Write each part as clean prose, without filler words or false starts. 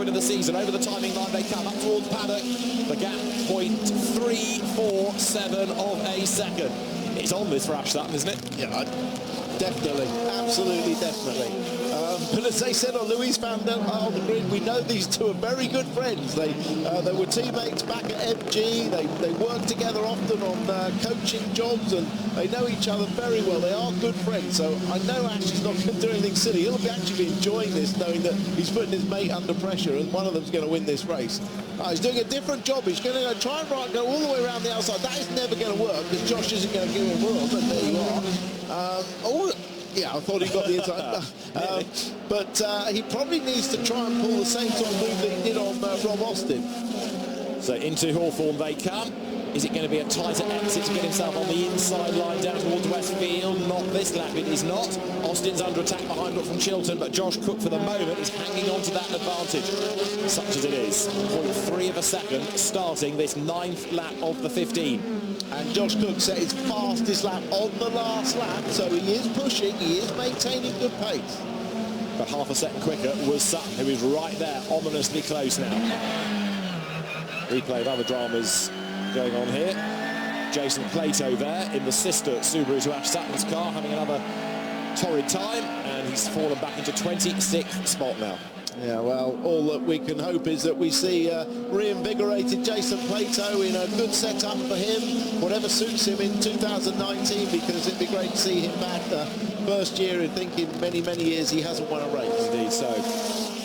win of the season. Over the timing line they come up towards paddock. The gap, 0.347 of a second. It's on this for Ash Sutton, isn't it? Yeah, definitely, absolutely, definitely. But as they said on Louise van der on the grid, we know these two are very good friends. They were teammates back at MG. They work together often on coaching jobs, and they know each other very well. They are good friends, so I know Ash is not going to do anything silly. He'll actually be enjoying this, knowing that he's putting his mate under pressure, and one of them's going to win this race. He's doing a different job. He's going to try and go all the way around the outside. That is never going to work because Josh isn't going to give him room. And there you are. Yeah, I thought he got the inside. But he probably needs to try and pull the same sort of move that he did on Rob Austin. So into Hawthorne they come. Is it going to be a tighter exit to get himself on the inside line down towards Westfield? Not this lap, it is not. Austin's under attack behind but from Chilton, but Josh Cook for the moment is hanging on to that advantage, such as it is. 0.3 of a second starting this 9th lap of the 15. And Josh Cook set his fastest lap on the last lap, so he is pushing, he is maintaining good pace. But half a second quicker was Sutton, who is right there, ominously close now. Replay of other dramas going on here. Jason Plato there in the sister Subaru to Ash Sutton's car, having another torrid time, and he's fallen back into 26th spot now. Yeah, well, all that we can hope is that we see reinvigorated Jason Plato in a good setup for him, whatever suits him in 2019, because it'd be great to see him back first year. I think in many, many years he hasn't won a race. Indeed so.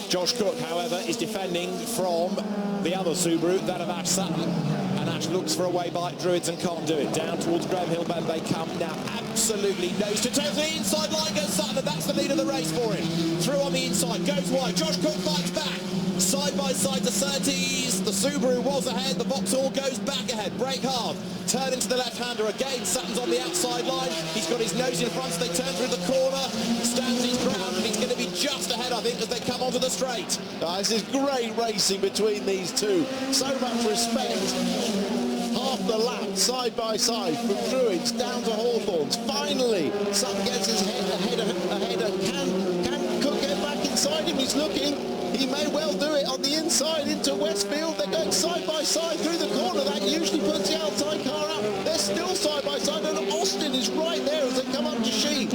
Josh Cook, however, is defending from the other Subaru, that of Ash Sutton. And Ash looks for a way by Druids and can't do it. Down towards Graham Hill Bend they come now. Absolutely nose to tail. The inside line goes Sutton, and that's the lead of the race for him. Through on the inside, goes wide. Josh Cook fights back. Side by side to Surtees. The Subaru was ahead. The Vauxhall goes back ahead. Brake hard. Turn into the left-hander again. Sutton's on the outside line. He's got his nose in front. So they turn through the corner. Stands his ground, and he's going to be just ahead, I think, as they come onto the straight. This is great racing between these two. So much respect. Half the lap, side by side, from Druids down to Hawthorns. Finally, Sutton gets his head ahead. Can Cook get back inside him? He's looking. He may well do it on the inside into Westfield. They're going side by side through the corner. That usually puts the outside car up. They're still side by side, and Austin is right there as they come up to Sheep.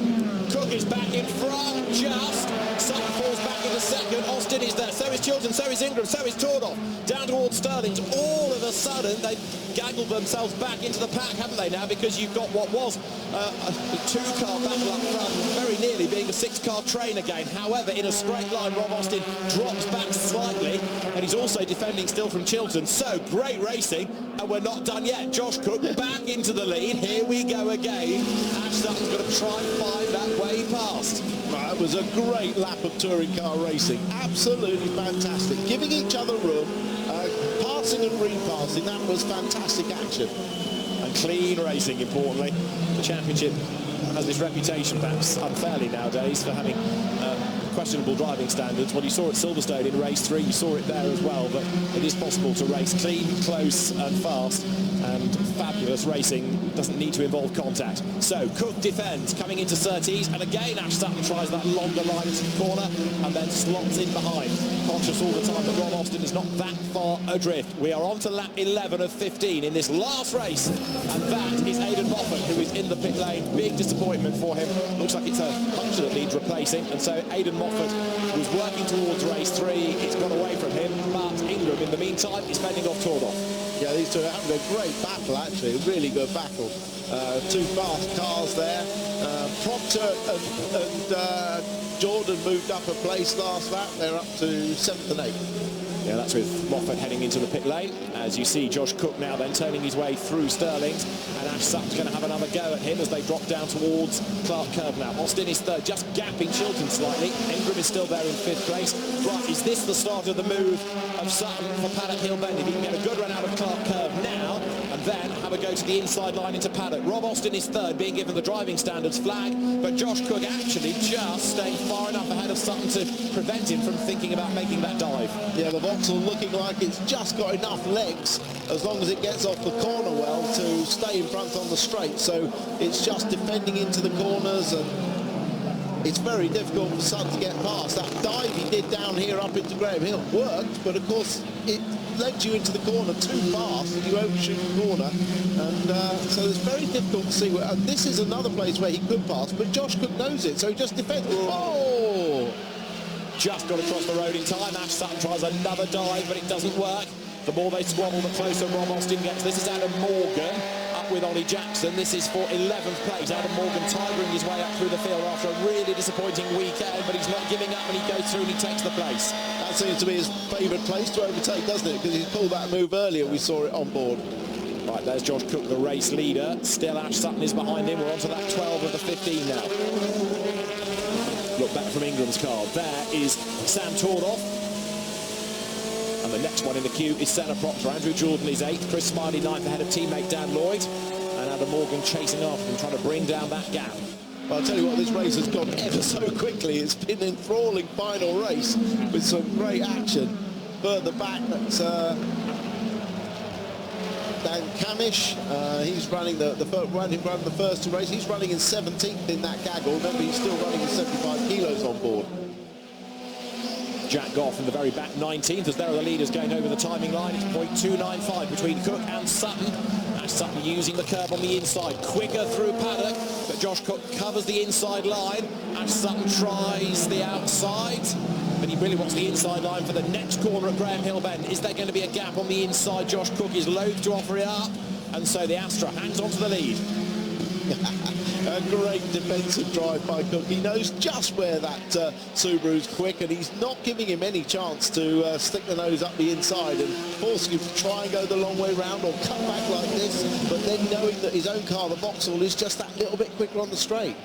Cook is back in front, just. Sutton falls back in a second. Austin is there. So is Chilton, so is Ingram, so is Tordoff. Down towards Sterling's. All of a sudden, they've gaggled themselves back into the pack, haven't they now? Because you've got what was a two-car battle up front, very nearly being a six-car train again. However, in a straight line, Rob Austin drops back slightly, and he's also defending still from Chilton. So, great racing, and we're not done yet. Josh Cook back into the lead. Here we go again. Ash Sutton's going to try and find that way past. That was a great lap of touring car racing. Absolutely fantastic. Giving each other room, passing and repassing, that was fantastic action. And clean racing, importantly. The championship has this reputation, perhaps unfairly nowadays, for having questionable driving standards. Well, you saw at Silverstone in race 3, you saw it there as well, but it is possible to race clean, close and fast, and fabulous racing doesn't need to involve contact. So Cook defends, coming into Surtees, and again Ash Sutton tries that longer line into the corner and then slots in behind. Conscious all the time that Rob Austin is not that far adrift. We are on to lap 11 of 15 in this last race, and that is Aidan Moffat, who is in the pit lane. Big disappointment for him. Looks like it's a puncture that needs replacing, and so Aidan Moffat was working towards race 3. It's got away from him, but Ingram in the meantime is fending off Tordoff. Yeah, these two are having a great battle, actually, a really good battle. Two fast cars there. Proctor and Jordan moved up a place last lap. They're up to 7th and 8th. Yeah, that's with Moffat heading into the pit lane. As you see, Josh Cook now then turning his way through Sterling's, and Ash Sutton's going to have another go at him as they drop down towards Clark Curve now. Austin is third, just gapping Chilton slightly. Ingram is still there in 5th place. Right, is this the start of the move of Sutton for Paddock Hill Bend? If he can get a good run out of Clark Curve now, and then have a go to the inside line into Paddock. Rob Austin is third, being given the driving standards flag, but Josh Cook actually just staying far enough ahead of Sutton to prevent him from thinking about making that dive. Yeah, the Vauxhall looking like it's just got enough legs, as long as it gets off the corner well, to stay in front on the straight. So it's just defending into the corners, and it's very difficult for Sutton to get past. That dive he did down here up into Graham Hill worked, but of course it led you into the corner too fast and you overshoot the corner, and so it's very difficult to see where, and this is another place where he could pass, but Josh Cook knows it, so he just defends. Oh! Just got across the road in time. Ash Sutton tries another dive, but it doesn't work. The more they squabble, the closer Rob Austin gets. This is Adam Morgan up with Ollie Jackson. This is for 11th place. Adam Morgan tigering his way up through the field after a really disappointing weekend, but he's not giving up, and he goes through and he takes the place. That seems to be his favourite place to overtake, doesn't it? Because he pulled that move earlier, we saw it on board. Right, there's Josh Cook, the race leader. Still Ash Sutton is behind him. We're on to that 12 of the 15 now. Look back from Ingram's car. There is Sam Tordoff. And the next one in the queue is Senna Proctor. Andrew Jordan is 8th. Chris Smiley 9th ahead of teammate Dan Lloyd. And Adam Morgan chasing after him, trying to bring down that gap. Well, I'll tell you what, this race has gone ever so quickly. It's been an enthralling final race with some great action. Further back, that's Dan Camish. He's running the first two races. He's running in 17th in that gaggle. Remember, he's still running with 75 kilos on board. Jack Goff in the very back 19th, as there are the leaders going over the timing line. It's .295 between Cook and Sutton. Ash Sutton using the curb on the inside, quicker through paddock, but Josh Cook covers the inside line. Ash Sutton tries the outside, but he really wants the inside line for the next corner at Graham Hill Bend. Is there going to be a gap on the inside? Josh Cook is loath to offer it up, and so the Astra hangs on to the lead. A great defensive drive by Cook. He knows just where that Subaru's quick, and he's not giving him any chance to stick the nose up the inside and force him to try and go the long way round or cut back like this, but then knowing that his own car, the Vauxhall, is just that little bit quicker on the straight.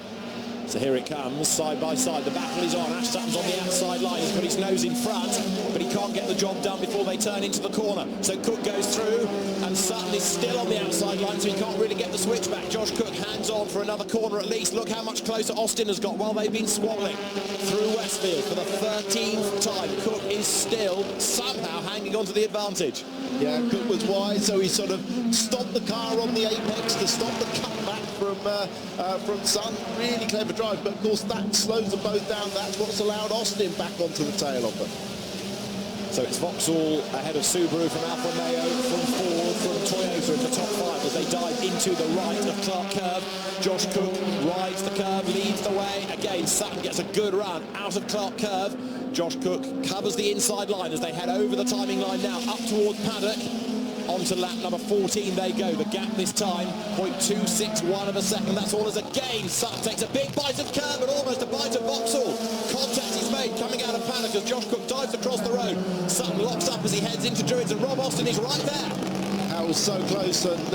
So here it comes, side by side. The battle is on. Ash Sutton's on the outside line. He's put his nose in front, but he can't get the job done before they turn into the corner. So Cook goes through, and Sutton is still on the outside line, so he can't really get the switch back. Josh Cook hands on for another corner at least. Look how much closer Austin has got while they've been squabbling through Westfield for the 13th time. Cook is still somehow hanging on to the advantage. Yeah, Cook was wise, so he sort of stopped the car on the apex to stop the cutback from Sutton. Really clever drive, but of course that slows them both down. That's what's allowed Austin back onto the tail of them. So it's Vauxhall ahead of Subaru, from Alfa Romeo, from Ford, from Toyota in the top 5 as they dive into the right of Clark Curve. Josh Cook rides the curve, leads the way. Again, Sutton gets a good run out of Clark Curve. Josh Cook covers the inside line as they head over the timing line now, up towards paddock. Onto lap number 14 they go. The gap this time, 0.261 of a second. That's all as a gain. Sutton takes a big bite of curb and almost a bite of Vauxhall. Contact is made coming out of paddock as Josh Cook dives across the road. Sutton locks up as he heads into Druids, and Rob Austin is right there. That was so close, and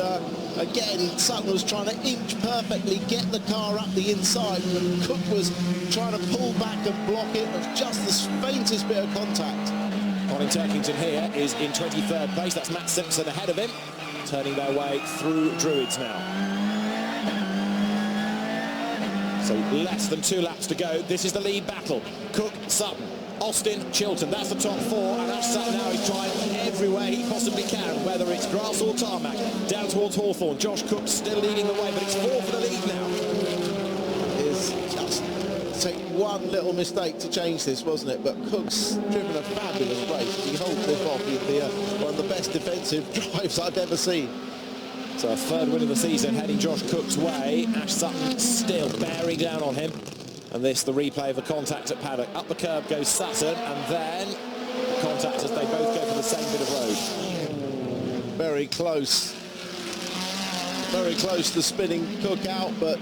again, Sutton was trying to inch perfectly, get the car up the inside, and Cook was trying to pull back and block it. It was just the faintest bit of contact. Colin Turkington here is in 23rd place. That's Matt Simpson ahead of him, turning their way through Druids now. So less than 2 laps to go. This is the lead battle. Cook, Sutton, Austin, Chilton. That's the top 4, and Ash Sutton now is trying everywhere he possibly can, whether it's grass or tarmac, down towards Hawthorne. Josh Cook still leading the way, but it's 4 for the lead now. It's just take one little mistake to change this, wasn't it? But Cook's driven a fabulous race. He holds this off with one of the best defensive drives I've ever seen. So a 3rd win of the season heading Josh Cook's way. Ash Sutton still bearing down on him. And this, the replay of the contact at paddock. Up the curb goes Sutton, and then the contact as they both go for the same bit of road. Very close. Very close to spinning Cook out, but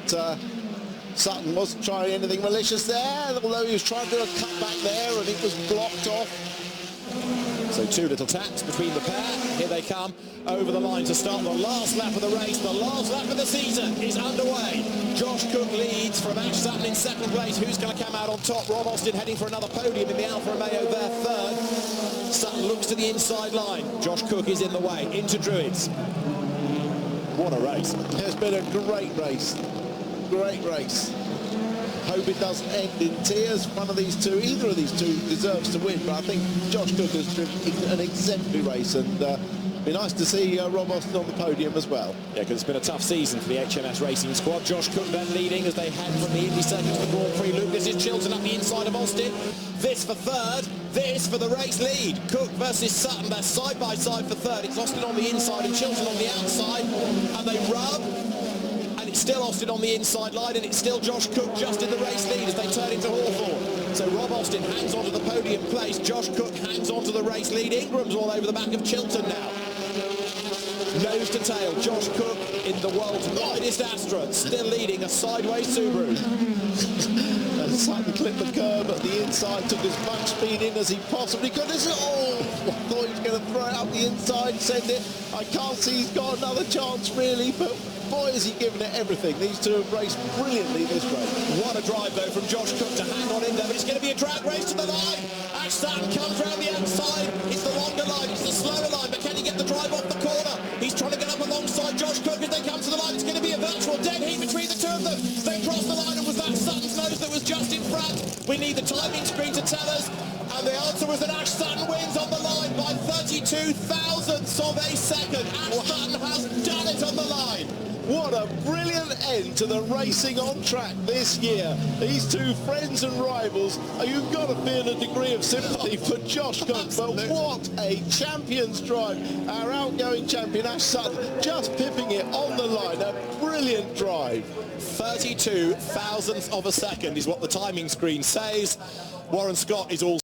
Sutton wasn't trying anything malicious there, although he was trying to do a cutback there, and it was blocked off. So 2 little taps between the pair. Here they come over the line to start the last lap of the race. The last lap of the season is underway. Josh Cook leads from Ash Sutton in 2nd place. Who's going to come out on top? Rob Austin heading for another podium in the Alfa Romeo, their 3rd. Sutton looks to the inside line. Josh Cook is in the way, into Druids. What a race. It's been a great race. Great race. Hope it doesn't end in tears. One of these two, either of these two deserves to win, but I think Josh Cook has driven an exemplary race, and Be nice to see Rob Austin on the podium as well. Yeah, because it's been a tough season for the HMS Racing squad. Josh Cook then leading as they head from the Indy circuit to the Grand Prix loop. This is Chilton up the inside of Austin. This for third, this for the race lead. Cook versus Sutton, they're side by side for third. It's Austin on the inside and Chilton on the outside, and they rub. And it's still Austin on the inside line, and it's still Josh Cook just in the race lead as they turn into Hawthorne. So Rob Austin hangs on to the podium place. Josh Cook hangs on to the race lead. Ingram's all over the back of Chilton now. Nose to tail, Josh Cook in the world's widest Astra, still leading a sideways Subaru. And Sutton clipped the curb at the inside, took as much speed in as he possibly could. This is, I thought he was going to throw it up the inside, send it. I can't see he's got another chance really, but boy is he giving it everything. These two have raced brilliantly this race. What a drive though from Josh Cook to hang on in there, but it's going to be a drag race to the line. Ash Sutton comes round the outside. It's the longer line, it's the slower line, but can he get the drive off the corner? He's trying to get up alongside Josh Cook as they come to the line. It's going to be a virtual dead heat between the two of them. They cross the line, and was that Sutton's nose that was just in front? We need the timing screen to tell us. And the answer was that Ash Sutton wins on the line by 32 thousandths of a second. Ash Sutton has done it on the line. What a brilliant end to the racing on track this year. These two friends and rivals, you've got to feel a degree of sympathy for Josh Cook, but what a champion's drive. Our outgoing champion, Ash Sutton, just pipping it on the line. A brilliant drive. 32 thousandths of a second is what the timing screen says. Warren Scott is all